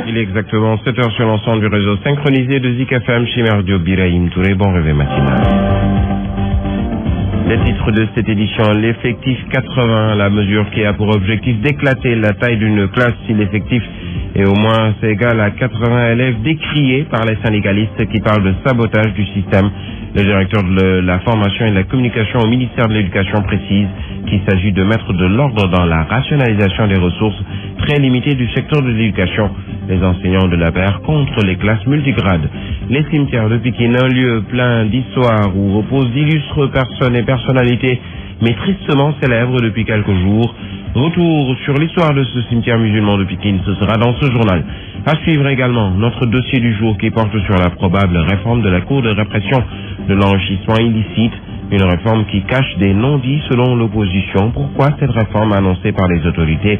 Il est exactement 7h sur l'ensemble du réseau synchronisé de Zik FM, Chimère Diop, Birahim Touré, bon réveil matinal. Le titre de cette édition, l'effectif 80, la mesure qui a pour objectif d'éclater la taille d'une classe si l'effectif est au moins égal à 80 élèves, décriés par les syndicalistes qui parlent de sabotage du système. Le directeur de la formation et de la communication au ministère de l'Éducation précise qu'il s'agit de mettre de l'ordre dans la rationalisation des ressources très limitées du secteur de l'éducation. Les enseignants de l'APR contre les classes multigrades. Les cimetières de Pikine, un lieu plein d'histoire où reposent d'illustres personnes et personnalités, mais tristement célèbres depuis quelques jours. Retour sur l'histoire de ce cimetière musulman de Pikine, ce sera dans ce journal. À suivre également notre dossier du jour qui porte sur la probable réforme de la Cour de répression de l'enrichissement illicite, une réforme qui cache des non-dits selon l'opposition. Pourquoi cette réforme annoncée par les autorités?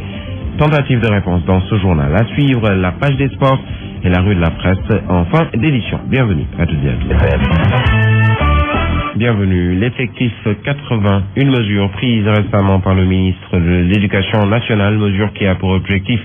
Tentative de réponse dans ce journal. À suivre la page des sports et la rue de la presse en fin d'édition. Bienvenue à toutes et à tous. Bienvenue. L'effectif 80, une mesure prise récemment par le ministre de l'Éducation nationale, mesure qui a pour objectif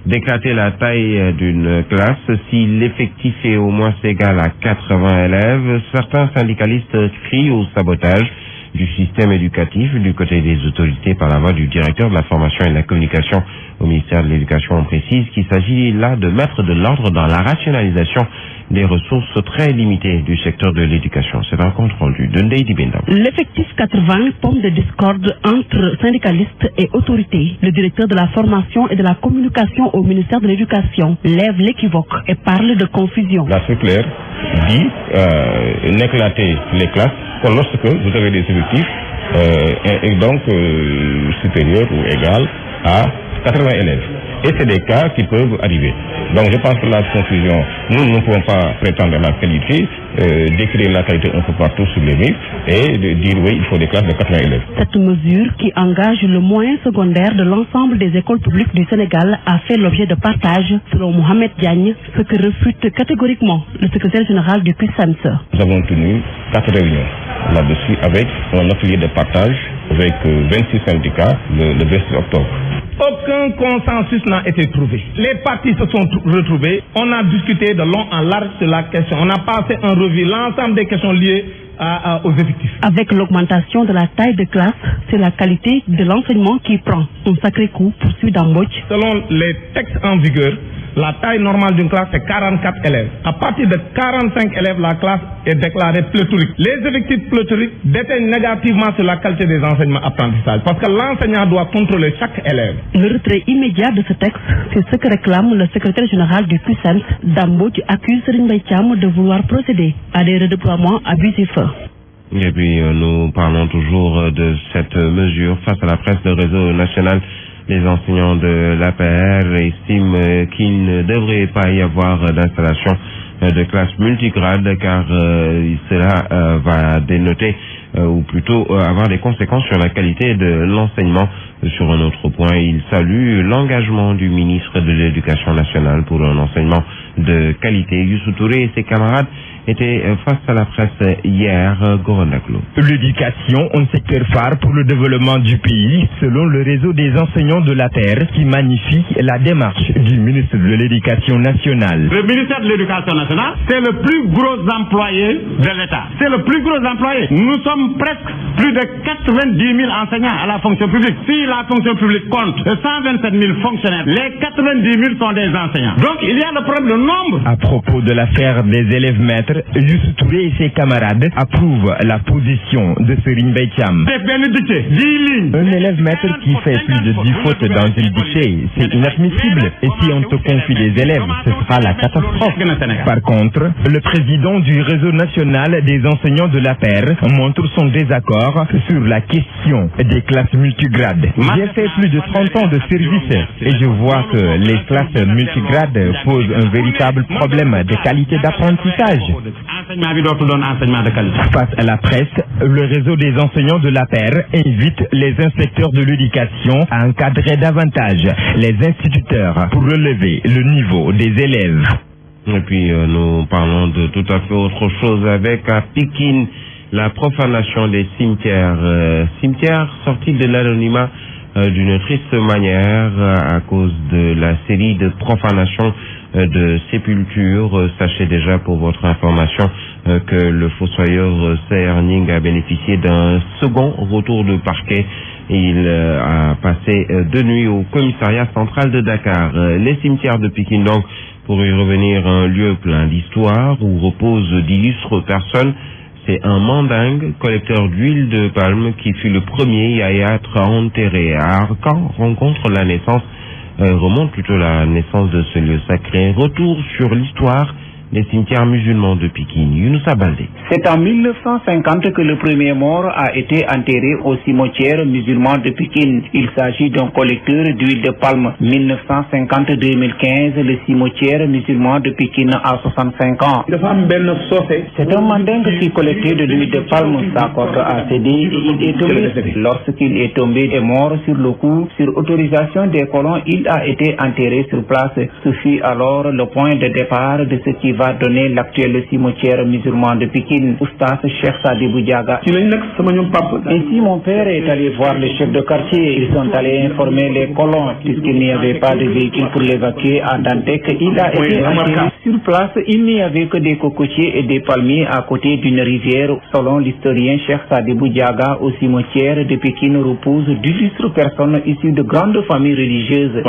d'éclater la taille d'une classe si l'effectif est au moins égal à 80 élèves. Certains syndicalistes crient au sabotage du système éducatif du côté des autorités par la voix du directeur de la formation et de la communication au ministère de l'Éducation. On précise qu'il s'agit là de mettre de l'ordre dans la rationalisation des ressources très limitées du secteur de l'éducation. C'est un compte rendu de Ndeye Dibenda. L'effectif 80 tombe de discorde entre syndicalistes et autorités. Le directeur de la formation et de la communication au ministère de l'Éducation lève l'équivoque et parle de confusion. La circulaire dit n'éclater les classes que lorsque vous avez des effectifs et donc supérieurs ou égaux à 80 élèves. Et c'est des cas qui peuvent arriver. Donc je pense que la confusion, nous ne pouvons pas prétendre à la qualité, décrire la qualité un peu partout sur les murs et de dire oui, il faut des classes de 80 élèves. Cette mesure qui engage le moyen secondaire de l'ensemble des écoles publiques du Sénégal a fait l'objet de partage, selon Mohamed Diagne, ce que refute catégoriquement le secrétaire général du CUSEMS. Nous avons tenu 4 réunions là-dessus avec un atelier de partage avec 26 syndicats le 26 octobre. Aucun consensus n'a été trouvé. Les partis se sont retrouvés. On a discuté de long en large sur la question. On a passé en revue l'ensemble des questions liées aux effectifs. Avec l'augmentation de la taille de classe, c'est la qualité de l'enseignement qui prend un sacré coup, poursuit Dambodj. Selon les textes en vigueur, la taille normale d'une classe est 44 élèves. À partir de 45 élèves, la classe est déclarée pléthorique. Les effectifs pléthoriques déteignent négativement sur la qualité des enseignements apprentissages parce que l'enseignant doit contrôler chaque élève. Le retrait immédiat de ce texte, c'est ce que réclame le secrétaire général du CUSEMS. Dambodj accuse Serigne Mbaye Thiam de vouloir procéder à des redéploiements abusifs. Et puis nous parlons toujours de cette mesure face à la presse. Le réseau national des enseignants de l'APR estiment qu'il ne devrait pas y avoir d'installation de classe multigrade car cela va dénoter ou plutôt avoir des conséquences sur la qualité de l'enseignement. Sur un autre point, il salue l'engagement du ministre de l'Éducation nationale pour un enseignement de qualité. Youssou Touré et ses camarades étaient face à la presse hier. Goronaklo. L'éducation, un secteur phare pour le développement du pays, selon le réseau des enseignants de la terre, qui magnifie la démarche du ministre de l'Éducation nationale. Le ministère de l'Éducation nationale, c'est le plus gros employé de l'État. C'est le plus gros employé. Nous sommes presque plus de 90 000 enseignants à la fonction publique. Si la fonction publique compte 127 000 fonctionnaires, les 90 000 sont des enseignants. Donc il y a le problème de nombre. À propos de l'affaire des élèves maîtres, Youssou Touré et ses camarades approuvent la position de Serigne Mbaye Thiam. Un élève maître qui fait plus de 10 fautes dans une dictée, c'est inadmissible. Et si on te confie des élèves, ce sera la catastrophe. Par contre, le président du réseau national des enseignants de l'APR montre son désaccord sur la question des classes multigrades. J'ai fait plus de 30 ans de service et je vois que les classes multigrades posent un véritable problème de qualité d'apprentissage. Face à la presse, le réseau des enseignants de l'APR invite les inspecteurs de l'éducation à encadrer davantage les instituteurs pour relever le niveau des élèves. Et puis nous parlons de tout à fait autre chose avec à Pikine, la profanation des cimetières. Cimetières sortis de l'anonymat d'une triste manière à cause de la série de profanations de sépulture. Sachez déjà pour votre information que le fossoyeur Seher Ning a bénéficié d'un second retour de parquet. Il a passé 2 nuits au commissariat central de Dakar. Les cimetières de Pikine donc, pour y revenir, un lieu plein d'histoire où reposent d'illustres personnes. C'est un mandingue, collecteur d'huile de palme, qui fut le premier à y être enterré. À Arcan rencontre la naissance, remonte plutôt la naissance de ce lieu sacré. Retour sur l'histoire des cimetières musulmans de Pikine. Younoussa Baldé. C'est en 1950 que le premier mort a été enterré au cimetière musulman de Pikine. Il s'agit d'un collecteur d'huile de palme. 1950-2015, le cimetière musulman de Pikine a 65 ans. C'est un mandingue qui collectait de l'huile de palme. Sa corde a cédé et il est tombé. Lorsqu'il est tombé et mort sur le coup, sur autorisation des colons, il a été enterré sur place. Ce fut alors le point de départ de ce qui va donner l'actuel cimetière musulman de Pikine, Oustaz Cheikh Sadibou Diaga. Ainsi, mon père est allé voir les chefs de quartier. Ils sont allés informer les colons. Puisqu'il n'y avait pas de véhicule pour l'évacuer à Dantec, il a été enterré sur place. Il n'y avait que des cocotiers et des palmiers à côté d'une rivière. Selon l'historien Cheikh Sadibou Diaga, au cimetière de Pikine reposent d'illustres personnes issues de grandes familles religieuses.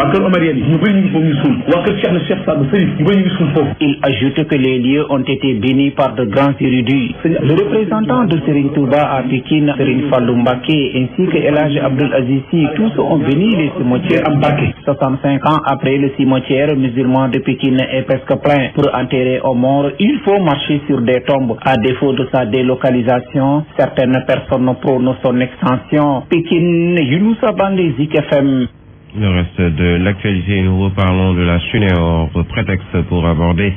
Il ajoute que les lieux ont été bénis par de grands érudits. Le représentant de Serigne Touba à Pikine, Serigne Fallou Mbacké, ainsi que El Hadj Abdoul Aziz Sy, tous ont béni les cimetières à Mbacké. 65 ans après, le cimetière musulman de Pikine est presque plein. Pour enterrer aux morts, il faut marcher sur des tombes. À défaut de sa délocalisation, certaines personnes prônent son extension. Pikine, Younoussa Baldé, Zik FM. Le reste de l'actualité, nous reparlons de la SUNEOR, prétexte pour aborder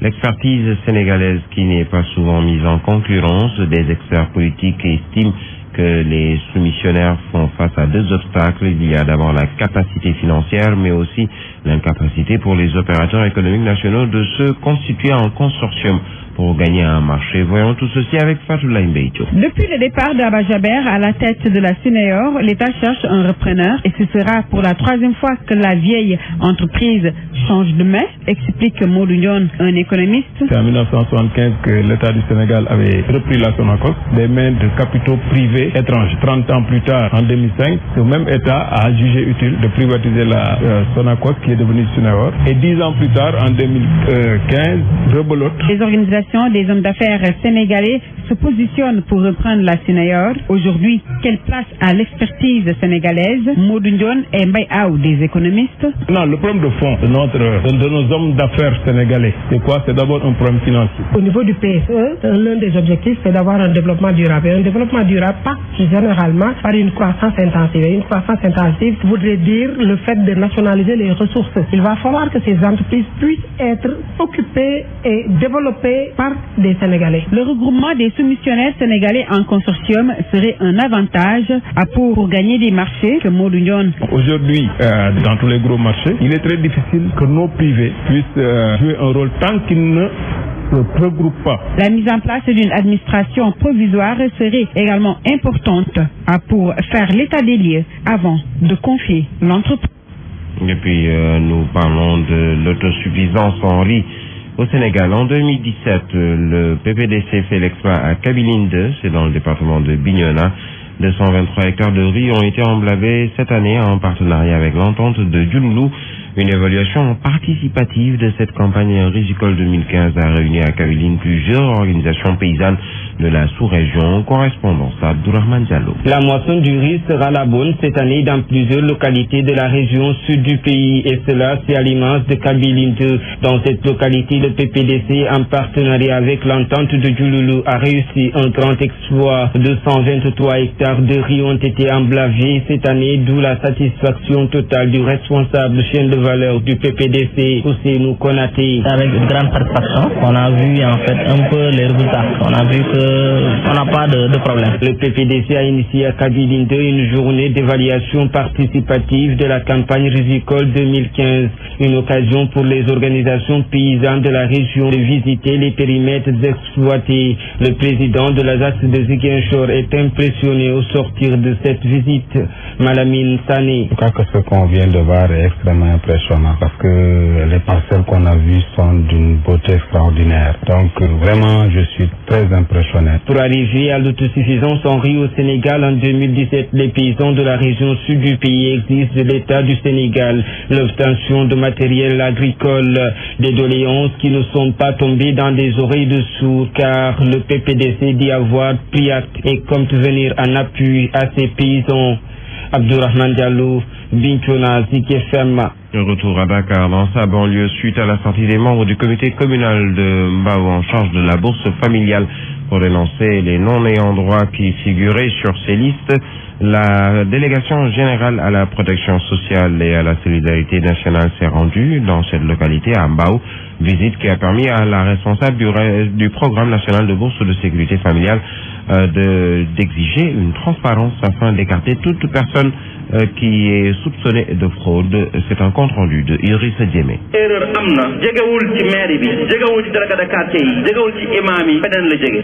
l'expertise sénégalaise qui n'est pas souvent mise en concurrence. Des experts politiques estiment que les soumissionnaires font face à 2 obstacles. Il y a d'abord la capacité financière, mais aussi l'incapacité pour les opérateurs économiques nationaux de se constituer en consortium pour gagner un marché. Voyons tout ceci avec Fatoula Mbeito. Depuis le départ d'Abba Jaber à la tête de la SUNEOR, l'État cherche un repreneur et ce sera pour la 3e fois que la vieille entreprise change de main, explique Modou Ndione, un économiste. C'est en 1975 que l'État du Sénégal avait repris la Sonacos des mains de capitaux privés étrangers. 30 ans plus tard, en 2005, ce même État a jugé utile de privatiser la Sonacos qui est devenue SUNEOR. Et 10 ans plus tard, en 2015, rebelote. Les organisations des hommes d'affaires sénégalais se positionnent pour reprendre la SUNEOR. Aujourd'hui, quelle place à l'expertise sénégalaise? Modou Ndione et Mbaye Aou, des économistes. Non, le problème de fond de nos hommes d'affaires sénégalais, c'est quoi? C'est d'abord un problème financier. Au niveau du PSE, l'un des objectifs, c'est d'avoir un développement durable. Et un développement durable passe généralement par une croissance intensive. Et une croissance intensive voudrait dire le fait de nationaliser les ressources. Il va falloir que ces entreprises puissent être occupées et développées par des Sénégalais. Le regroupement des soumissionnaires sénégalais en consortium serait un avantage pour gagner des marchés que Modou Ndione. Aujourd'hui, dans tous les gros marchés, il est très difficile que nos privés puissent jouer un rôle tant qu'ils ne se regroupent pas. La mise en place d'une administration provisoire serait également importante pour faire l'état des lieux avant de confier l'entreprise. Et puis, nous parlons de l'autosuffisance en riz au Sénégal. En 2017, le PPDC fait l'exploit à Kabiline 2, c'est dans le département de Bignona. 223 hectares de riz ont été emblavés cette année en partenariat avec l'entente de Djouloulou. Une évaluation participative de cette campagne rizicole 2015 a réuni à Kabiline plusieurs organisations paysannes de la sous-région. Correspondance à Abdourahmane Diallo. La moisson du riz sera la bonne cette année dans plusieurs localités de la région sud du pays et cela c'est à l'image de Kabiline 2. Dans cette localité, le PPDC en partenariat avec l'entente de Djouloulou a réussi un grand exploit. 223 hectares de riz ont été emblavés cette année, d'où la satisfaction totale du responsable chaîne de valeur du PPDC, Ousseynou Konaté. Avec une grande satisfaction, on a vu en fait un peu les résultats. On a vu qu'on n'a pas de problème. Le PPDC a initié à Kabiline 2 une journée d'évaluation participative de la campagne rizicole 2015. Une occasion pour les organisations paysannes de la région de visiter les périmètres exploités. Le président de la ZAC de Ziguinchor est impressionné au sortir de cette visite. Malamine Sané. Je crois que ce qu'on vient de voir est extrêmement impressionnant. impressionnant parce que les parcelles qu'on a vues sont d'une beauté extraordinaire. Donc vraiment, je suis très impressionné. Pour arriver à l'autosuffisance en riz au Sénégal en 2017, les paysans de la région sud du pays exigent de l'État du Sénégal l'obtention de matériel agricole, des doléances qui ne sont pas tombées dans des oreilles de sourds car le PPDC dit avoir pris acte et compte venir en appui à ces paysans. Abdourahmane Diallo, Bincona, Zik FM. Retour à Dakar dans sa banlieue suite à la sortie des membres du comité communal de Mbao en charge de la bourse familiale pour dénoncer les non-ayants droit qui figuraient sur ces listes. La délégation générale à la protection sociale et à la solidarité nationale s'est rendue dans cette localité à Mbao, visite qui a permis à la responsable du programme national de bourse de sécurité familiale d'exiger une transparence afin d'écarter toute personne qui est soupçonnée de fraude. C'est un compte rendu de Idrissa Diémé.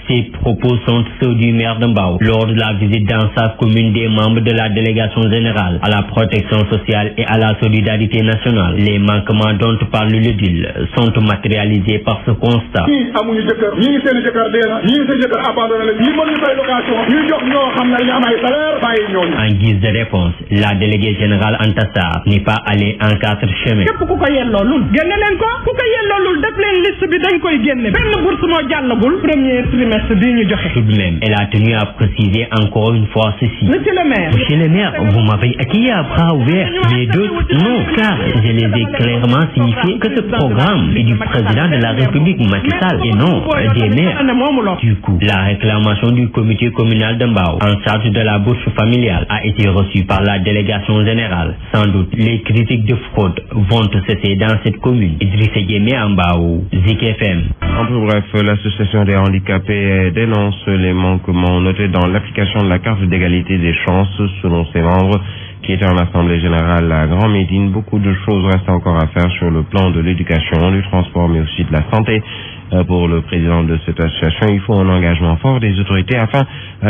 Ces propos sont ceux du maire de Mbao lors de la visite dans sa commune des membres de la délégation générale à la protection sociale et à la solidarité nationale. Les manquements dont parle le DIL sont matérialisés par ce constat. En guise de réponse, la déléguée générale Antassar n'est pas allée en quatre chemins. Tout de même, elle a tenu à préciser encore une fois ceci. Monsieur le maire, vous m'avez accueilli à bras ouverts, mais d'autres non, car je les ai clairement signifié que ce programme est du président de la République Macky Sall et non des maires. Du coup, la réclamation du comité communal de Mbao en charge de la bourse familiale a été reçue par la délégation générale. Sans doute, les critiques de fraude vont cesser dans cette commune. Idrissa Diémé à Mbao, Zik FM. En tout bref, l'association des handicapés dénonce les manquements notés dans l'application de la carte d'égalité des chances selon ses membres qui était en assemblée générale à Grand Médine. Beaucoup de choses restent encore à faire sur le plan de l'éducation, du transport, mais aussi de la santé. Pour le président de cette association, il faut un engagement fort des autorités afin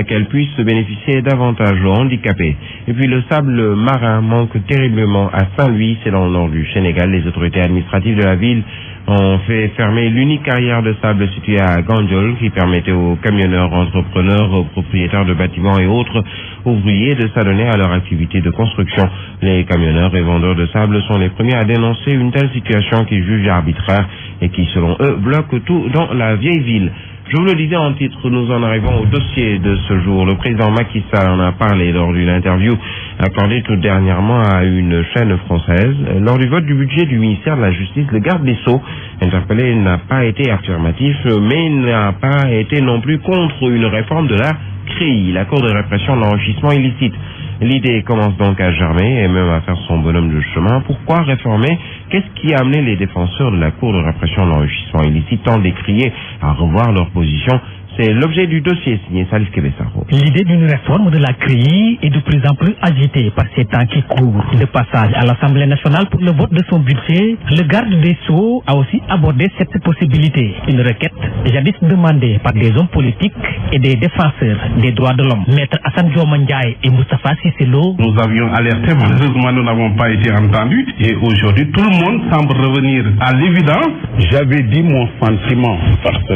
qu'elles puissent bénéficier davantage aux handicapés. Et puis le sable marin manque terriblement à Saint-Louis, c'est dans le nord du Sénégal. Les autorités administratives de la ville ont fait fermer l'unique carrière de sable située à Gandiol qui permettait aux camionneurs, entrepreneurs, aux propriétaires de bâtiments et autres ouvriers de s'adonner à leur activité de construction. Les camionneurs et vendeurs de sable sont les premiers à dénoncer une telle situation qu'ils jugent arbitraire et qui, selon eux, bloque tout dans la vieille ville. Je vous le disais en titre, nous en arrivons au dossier de ce jour. Le président Macky Sall en a parlé lors d'une interview accordée tout dernièrement à une chaîne française. Lors du vote du budget du ministère de la Justice, le garde des Sceaux, interpellé, n'a pas été affirmatif, mais n'a pas été non plus contre une réforme de la CREI, la Cour de répression de l'enrichissement illicite. L'idée commence donc à germer et même à faire son bonhomme de chemin. Pourquoi réformer? Qu'est-ce qui a amené les défenseurs de la Cour de répression de l'enrichissement illicite tant décriés à revoir leur position? C'est l'objet du dossier signé Salif Kebessaro. L'idée d'une réforme de la CREI est de plus en plus agitée par ces temps qui courent. De passage à l'Assemblée nationale pour le vote de son budget, le garde des Sceaux a aussi abordé cette possibilité. Une requête jadis demandée par des hommes politiques et des défenseurs des droits de l'homme. Maître Hassan Dioma Ndiaye et Moustapha Cissé Lo. Nous avions alerté, malheureusement nous n'avons pas été entendus et aujourd'hui tout le monde semble revenir à l'évidence. J'avais dit mon sentiment parce que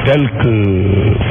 tel que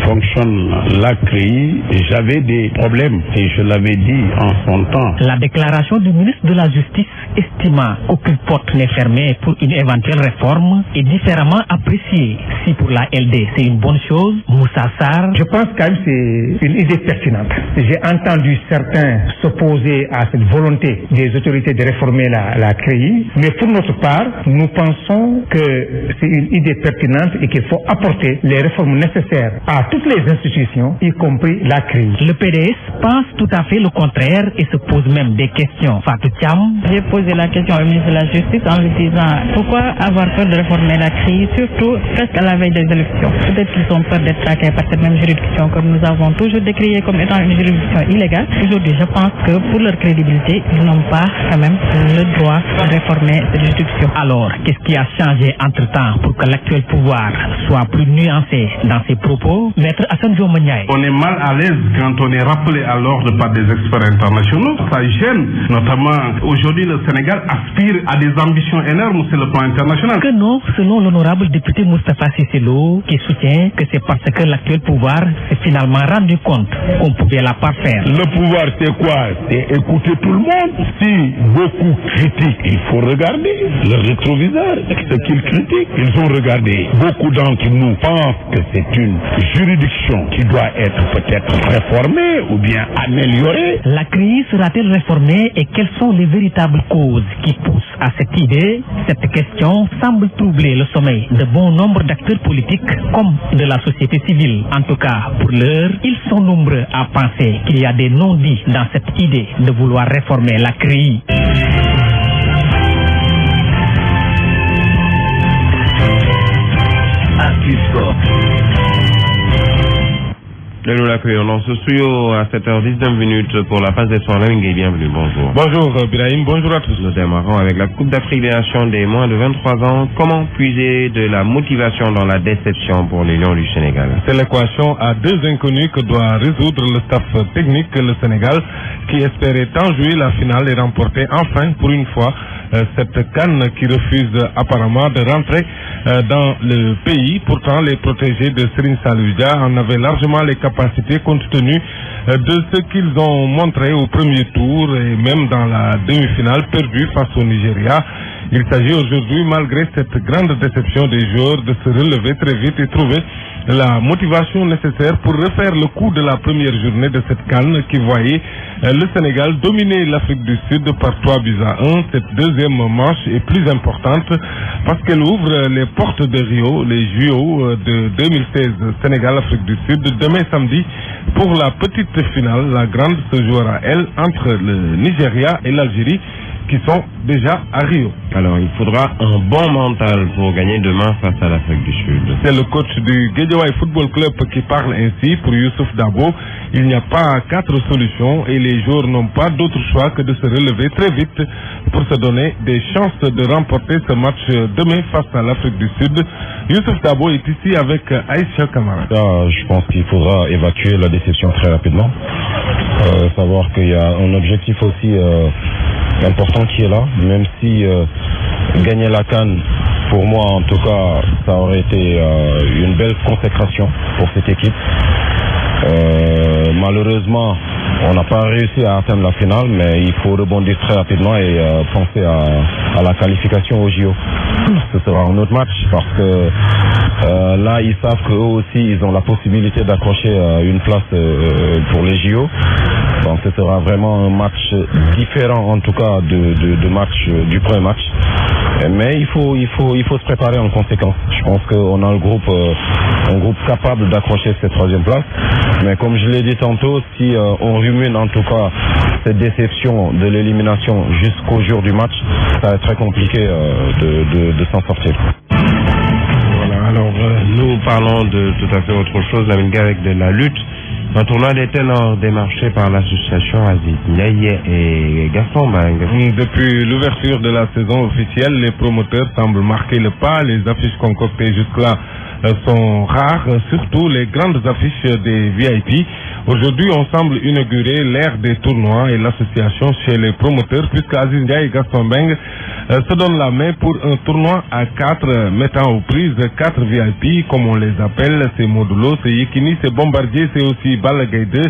fonctionne la CREI, j'avais des problèmes et je l'avais dit en son temps. La déclaration du ministre de la Justice estimant qu'aucune porte n'est fermée pour une éventuelle réforme est différemment appréciée. Si pour la LD c'est une bonne chose, Moussa Sarr. Je pense quand même que c'est une idée pertinente. J'ai entendu certains s'opposer à cette volonté des autorités de réformer la CREI, mais pour notre part, nous pensons que c'est une idée pertinente et qu'il faut apporter les réformes nécessaires à toutes les institutions, y compris la CREI. Le PDS pense tout à fait le contraire et se pose même des questions. Fatou Thiam. J'ai posé la question au ministre de la Justice en lui disant pourquoi avoir peur de réformer la CREI, surtout presque à la veille des élections. Peut-être qu'ils ont peur d'être traqués par cette même juridiction que nous avons toujours décriée comme étant une juridiction illégale. Aujourd'hui, je pense que pour leur crédibilité, ils n'ont pas quand même le droit de réformer cette juridiction. Alors, qu'est-ce qui a changé entre-temps pour que l'actuel pouvoir soit plus nuancé dans ses propos? Maître Assane Dioma Ndiaye. On est mal à l'aise quand on est rappelé à l'ordre par des experts internationaux. Ça gêne, notamment aujourd'hui le Sénégal aspire à des ambitions énormes sur le plan international. Que non, selon l'honorable député Moustapha Cissé Lo, qui soutient que c'est parce que l'actuel pouvoir s'est finalement rendu compte qu'on pouvait la parfaire. Le pouvoir, c'est quoi? C'est écouter tout le monde. Si beaucoup critiquent, il faut regarder le rétroviseur. Ce qu'ils critiquent, ils ont regardé. Beaucoup d'entre nous pensent que c'est une juridiction qui doit être peut-être réformée ou bien améliorée. La CREI sera-t-elle réformée et quelles sont les véritables causes qui poussent à cette idée? Cette question semble troubler le sommeil de bon nombre d'acteurs politiques comme de la société civile. En tout cas, pour l'heure, ils sont nombreux à penser qu'il y a des non-dits dans cette idée de vouloir réformer la CREI. Nous l'accueillons dans ce studio à 7h19 pour la phase des soins. Bienvenue, bonjour. Bonjour Birahim, bonjour à tous. Nous démarrons avec la Coupe d'Afrique des Nations des moins de 23 ans. Comment puiser de la motivation dans la déception pour les Lions du Sénégal? C'est l'équation à deux inconnus que doit résoudre le staff technique le Sénégal qui espérait tant jouer la finale et remporter enfin pour une fois cette CAN qui refuse apparemment de rentrer dans le pays. Pourtant, les protégés de Serigne Saliou Dia en avaient largement les capacités compte tenu de ce qu'ils ont montré au premier tour et même dans la demi-finale perdue face au Nigeria. Il s'agit aujourd'hui, malgré cette grande déception des joueurs, de se relever très vite et trouver la motivation nécessaire pour refaire le coup de la première journée de cette CAN qui voyait le Sénégal dominer l'Afrique du Sud par 3-1. Cette deuxième manche est plus importante parce qu'elle ouvre les portes de Rio, les JO de 2016 Sénégal-Afrique du Sud. Demain samedi, pour la petite finale, la grande se jouera, elle, entre le Nigeria et l'Algérie, qui sont déjà à Rio. Alors, il faudra un bon mental pour gagner demain face à l'Afrique du Sud. C'est le coach du Guédiawaye Football Club qui parle ainsi. Pour Youssouf Dabo, il n'y a pas 4 solutions et les joueurs n'ont pas d'autre choix que de se relever très vite pour se donner des chances de remporter ce match demain face à l'Afrique du Sud. Youssouf Dabo est ici avec Aïcha Kamara. Je pense qu'il faudra évacuer la déception très rapidement. Savoir qu'il y a un objectif aussi important qui est là, même si gagner la CAN, pour moi en tout cas, ça aurait été une belle consécration pour cette équipe. Malheureusement, on n'a pas réussi à atteindre la finale, mais il faut rebondir très rapidement et penser à la qualification au JO. Ce sera un autre match parce que là, ils savent qu'eux aussi, ils ont la possibilité d'accrocher une place pour les JO. Donc ce sera vraiment un match différent en tout cas de match, du premier match. Mais il faut se préparer en conséquence. Je pense qu'on a un groupe capable d'accrocher cette troisième place. Mais comme je l'ai dit tantôt, si on rumine en tout cas cette déception de l'élimination jusqu'au jour du match, ça va être très compliqué de s'en sortir. Voilà, alors nous parlons de tout à fait autre chose, avec de la lutte. Un tournoi des ténors démarché par l'association Aziz Ndiaye et Gaston Bang. Depuis l'ouverture de la saison officielle, les promoteurs semblent marquer le pas. Les affiches concoctées jusque-là sont rares, surtout les grandes affiches des VIP. Aujourd'hui, on semble inaugurer l'ère des tournois et l'association chez les promoteurs, puisque Aziz Ndiaye et Gaston Beng se donnent la main pour un tournoi à 4, mettant aux prises 4 VIP, comme on les appelle. C'est Modulo, c'est Yekini, c'est Bombardier, c'est aussi Balla Gaye 2.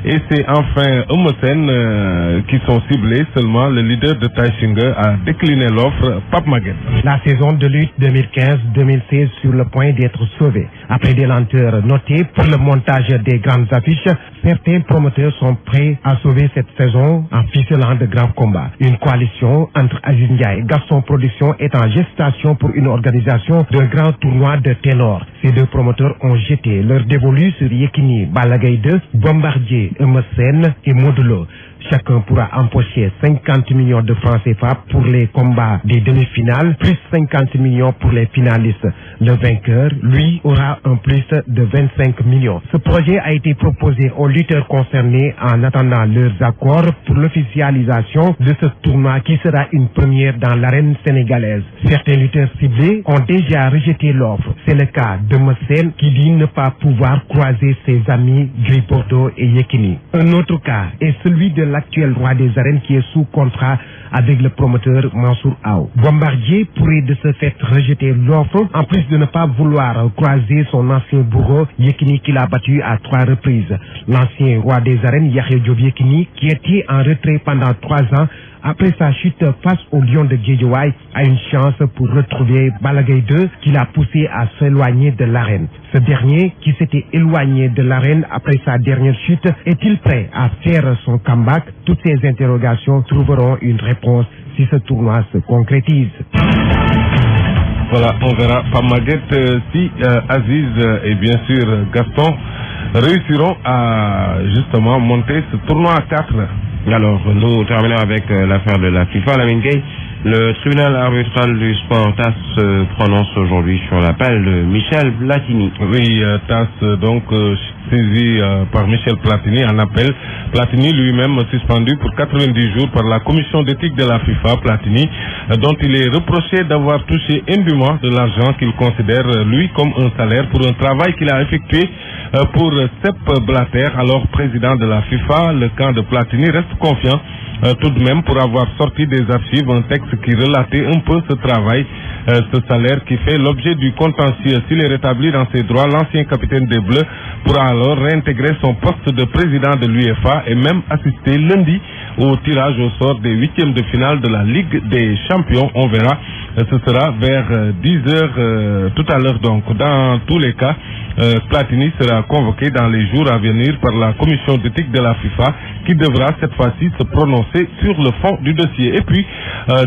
Et c'est enfin Eumeu qui sont ciblés. Seulement le leader de Taïchinga a décliné l'offre, Pape Maguette. La saison de lutte 2015-2016 sur le point d'être sauvée. Après des lenteurs notées pour le montage des grandes affiches, certains promoteurs sont prêts à sauver cette saison en ficelant de grands combats. Une coalition entre Aziz Ndiaye et Gaston Production est en gestation pour une organisation d'un grand tournoi de ténor. Ces deux promoteurs ont jeté leur dévolu sur Yekini, Balla Gaye 2, Bombardier, Eumeu Sène et Modulo. Chacun pourra empocher 50 millions de francs CFA pour les combats des demi-finales, plus 50 millions pour les finalistes. Le vainqueur, lui, aura un plus de 25 millions. Ce projet a été proposé aux lutteurs concernés en attendant leurs accords pour l'officialisation de ce tournoi qui sera une première dans l'arène sénégalaise. Certains lutteurs ciblés ont déjà rejeté l'offre. C'est le cas de Mossène qui dit ne pas pouvoir croiser ses amis Gris Bordeaux et Yekini. Un autre cas est celui de l'actuel roi des arènes qui est sous contrat avec le promoteur Mansour Aou. Bombardier pourrait de ce fait rejeter l'offre en plus de ne pas vouloir croiser son ancien bourreau Yekini qui l'a battu à 3 reprises. L'ancien roi des arènes Yahya Diop Yekini qui était en retrait pendant 3 ans après sa chute face au Lion de Guédiawaye a une chance pour retrouver Balla Gaye 2 qui l'a poussé à s'éloigner de l'arène. Ce dernier, qui s'était éloigné de l'arène après sa dernière chute, est-il prêt à faire son comeback? Toutes ces interrogations trouveront une réponse si ce tournoi se concrétise. Voilà, on verra par Maguette si Aziz et bien sûr Gaston réussiront à justement monter ce tournoi à 4. Alors, nous terminons avec l'affaire de la FIFA, Lamine Gueye. Le tribunal arbitral du sport TAS se prononce aujourd'hui sur l'appel de Michel Platini. Oui, TAS donc saisi par Michel Platini en appel. Platini lui-même suspendu pour 90 jours par la commission d'éthique de la FIFA. Platini dont il est reproché d'avoir touché indûment de l'argent qu'il considère lui comme un salaire pour un travail qu'il a effectué pour Sepp Blatter, alors président de la FIFA. Le camp de Platini reste confiant tout de même pour avoir sorti des archives un texte qui relatait un peu ce travail, ce salaire qui fait l'objet du contentieux. S'il est rétabli dans ses droits, l'ancien capitaine des Bleus pourra alors réintégrer son poste de président de l'UEFA et même assister lundi au tirage au sort des 8e de finale de la Ligue des Champions. On verra, ce sera vers 10h tout à l'heure. Donc dans tous les cas, Platini sera convoqué dans les jours à venir par la commission d'éthique de la FIFA qui devra cette fois-ci se prononcer sur le fond du dossier. Et puis,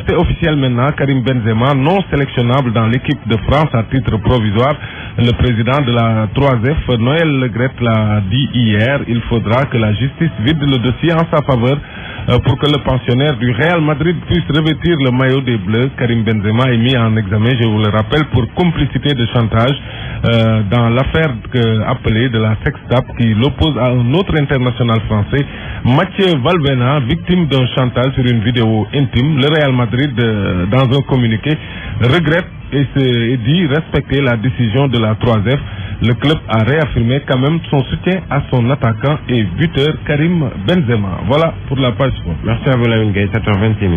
c'est officiel maintenant, Karim Benzema non sélectionnable dans l'équipe de France à titre provisoire. Le président de la 3F, Noël Le Graët, l'a dit hier, il faudra que la justice vide le dossier en sa faveur pour que le pensionnaire du Real Madrid puisse revêtir le maillot des Bleus. Karim Benzema est mis en examen, je vous le rappelle, pour complicité de chantage dans l'affaire appelée de la sextape qui l'oppose à un autre international français, Mathieu Valbuena, victime d'un chantage sur une vidéo intime. Le Real Madrid, dans un communiqué, regrette et dit respecter la décision de la 3F. Le club a réaffirmé quand même son soutien à son attaquant et buteur Karim Benzema. Voilà pour la page sport. Merci à vous, Lamine Gueye, 7h26.